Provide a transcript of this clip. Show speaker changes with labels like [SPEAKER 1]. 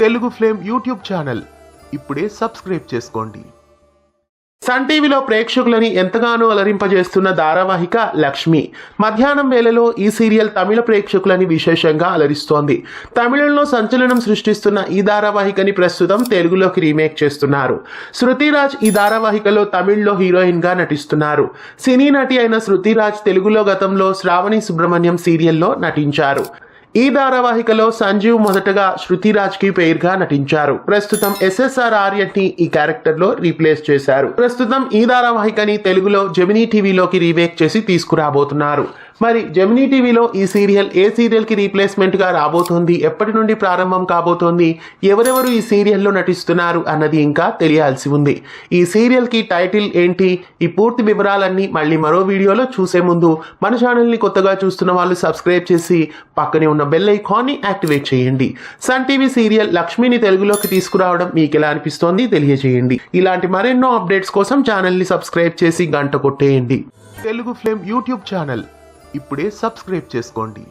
[SPEAKER 1] Telugu flame YouTube channel ఇప్పుడే subscribe చేసుకోండి. Sun టీవీలో ప్రేక్షకులని ఎంతగానో అలరింపజేస్తున్న ధారావాహిక లక్ష్మి. మధ్యాహ్నం వేళలో ఈ సీరియల్ తమిళ ప్రేక్షకులని విశేషంగా అలరిస్తోంది. తమిళంలో సంచలనం సృష్టిస్తున్న ఈ ధారావాహికని ప్రస్తుతం తెలుగులోకి రీమేక్ చేస్తున్నారు. శృతిరాజ్ ఈ ధారావాహికలో తమిళ్లో హీరోయిన్ గా నటిస్తున్నారు. సినీ నటి అయిన శృతిరాజ్ తెలుగులో గతంలో శ్రావణి సుబ్రహ్మణ్యం సీరియల్లో నటించారు. ఈ ధారావాహికలో సంజీవ్ మొదటగా శృతిరాజ్ కి పేరుగా నటించారు. ప్రస్తుతం SSR ఆర్యని ఈ క్యారెక్టర్ లో రీప్లేస్ చేశారు. ప్రస్తుతం ఈ ధారావాహికని తెలుగులో జెమినీ టీవీలోకి రీమేక్ చేసి తీసుకురాబోతున్నారు. మరి జెమినీ టీవీలో ఈ సీరియల్ ఏ సీరియల్ కి రీప్లేస్మెంట్ గా రాబోతోంది, ఎప్పటి నుండి ప్రారంభం కాబోతోంది, ఎవరెవరు ఈ సీరియల్లో నటిస్తున్నారు అన్నది ఇంకా తెలియాల్సి ఉంది. ఈ సీరియల్ కి టైటిల్ ఏంటి, ఈ పూర్తి వివరాలన్నీ మళ్ళీ మరో వీడియోలో చూసే ముందు మన ఛానల్ ని కొత్తగా చూస్తున్న వాళ్ళు సబ్స్క్రైబ్ చేసి పక్కనే ఉన్న బెల్ ఐకాన్ ని యాక్టివేట్ చేయండి. సన్ టీవీ సీరియల్ లక్ష్మిని తెలుగులోకి తీసుకురావడం మీకు ఎలా అనిపిస్తోంది తెలియజేయండి. ఇలాంటి మరెన్నో అప్డేట్స్ కోసం ఛానల్ ని సబ్స్క్రైబ్ చేసి గంట కొట్టేయండి. తెలుగు ఫ్లేమ్ యూట్యూబ్ ఛానల్ ఇప్పుడే సబ్స్క్రైబ్ చేసుకోండి.